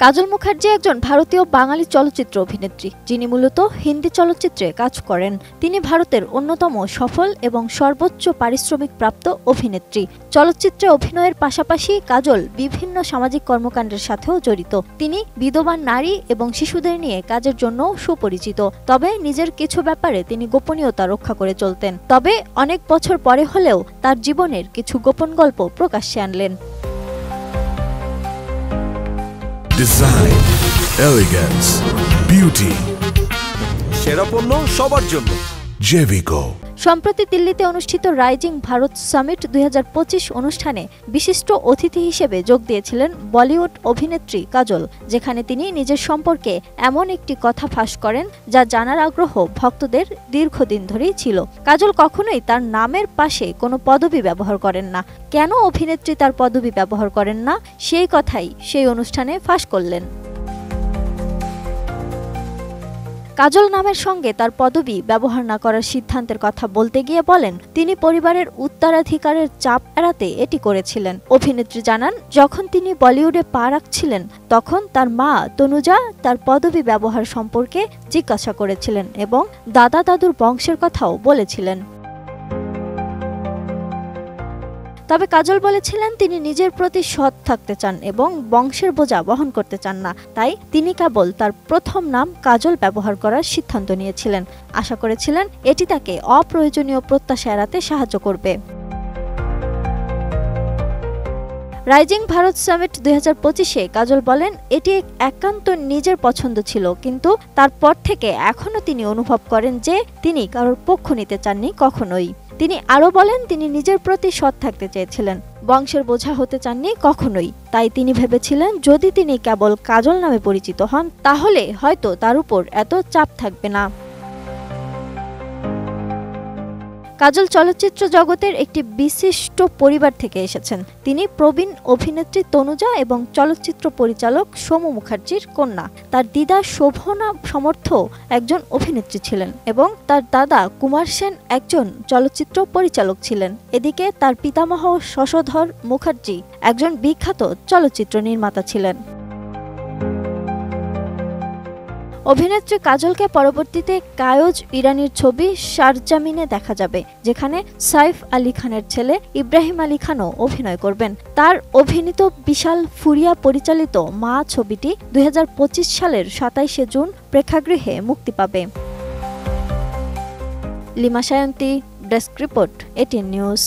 কাজল মুখার্জি একজন ভারতীয় বাঙালি চলচ্চিত্র অভিনেত্রী, যিনি মূলত হিন্দি চলচ্চিত্রে কাজ করেন। তিনি ভারতের অন্যতম সফল এবং সর্বোচ্চ পারিশ্রমিক প্রাপ্ত অভিনেত্রী। চলচ্চিত্রে অভিনয়ের পাশাপাশি কাজল বিভিন্ন সামাজিক কর্মকাণ্ডের সাথেও জড়িত। তিনি বিধবা নারী এবং শিশুদের নিয়ে কাজের জন্য সুপরিচিত। তবে নিজের কিছু ব্যাপারে তিনি গোপনীয়তা রক্ষা করে চলতেন। তবে অনেক বছর পরে হলেও তার জীবনের কিছু গোপন গল্প প্রকাশ্যে আনলেন। ডিজাইন, এলিগেন্স, বিউটি, সেরা পণ্য সবার জন্য জেভিকো। সম্প্রতি দিল্লিতে অনুষ্ঠিত রাইজিং ভারত সামিট 2025 অনুষ্ঠানে বিশিষ্ট অতিথি হিসেবে যোগ দিয়েছিলেন বলিউড অভিনেত্রী কাজল, যেখানে তিনি নিজের সম্পর্কে এমন একটি কথা ফাঁস করেন যা জানার আগ্রহ ভক্তদের দীর্ঘদিন ধরেই ছিল। কাজল কখনোই তার নামের পাশে কোনো পদবি ব্যবহার করেন না। কেন অভিনেত্রী তার পদবি ব্যবহার করেন না, সেই কথাই সেই অনুষ্ঠানে ফাঁস করলেন। কাজল নামের সঙ্গে তার পদবি ব্যবহার না করার সিদ্ধান্তের কথা বলতে গিয়ে বলেন, তিনি পরিবারের উত্তরাধিকারের চাপ এড়াতে এটি করেছিলেন। অভিনেত্রী জানান, যখন তিনি বলিউডে পা রাখছিলেন তখন তার মা তনুজা তার পদবি ব্যবহার সম্পর্কে জিজ্ঞাসা করেছিলেন এবং দাদা দাদুর বংশের কথাও বলেছিলেন। তবে কাজল বলেছিলেন তিনি নিজের প্রতি সৎ থাকতে চান এবং বংশের বোঝা বহন করতে চান না। তাই তিনি কেবল তার প্রথম নাম কাজল ব্যবহার করার সিদ্ধান্ত নিয়েছিলেন। আশা করেছিলেন এটি তাকে অপ্রয়োজনীয় প্রত্যাশা এড়াতে সাহায্য করবে। রাইজিং ভারত সামিট 2025-এ কাজল বলেন, এটি একান্ত নিজের পছন্দ ছিল, কিন্তু তারপর থেকে এখনও তিনি অনুভব করেন যে তিনি কারোর পক্ষ নিতে চাননি কখনোই। তিনি আরও বলেন, তিনি নিজের প্রতি সৎ থাকতে চেয়েছিলেন, বংশের বোঝা হতে চাননি কখনোই। তাই তিনি ভেবেছিলেন যদি তিনি কেবল কাজল নামে পরিচিত হন তাহলে হয়তো তার উপর এত চাপ থাকবে না। কাজল চলচ্চিত্র জগতের একটি বিশিষ্ট পরিবার থেকে এসেছেন। তিনি প্রবীণ অভিনেত্রী তনুজা এবং চলচ্চিত্র পরিচালক সোমু মুখার্জির কন্যা। তার দিদা শোভনা সমর্থ একজন অভিনেত্রী ছিলেন এবং তার দাদা কুমার সেন একজন চলচ্চিত্র পরিচালক ছিলেন। এদিকে তার পিতামহ শশধর মুখার্জি একজন বিখ্যাত চলচ্চিত্র নির্মাতা ছিলেন। অভিনেত্রী কাজলকে পরবর্তীতে কায়োজ ইরানির ছবি শারজামিনে দেখা যাবে, যেখানে সাইফ আলী খানের ছেলে ইব্রাহিম আলী খানও অভিনয় করবেন। তার অভিনীত বিশাল ফুরিয়া পরিচালিত মা ছবিটি 2025 সালের 27শে জুন প্রেক্ষাগৃহে মুক্তি পাবে। Lima Sayanti, desk report, ATN news.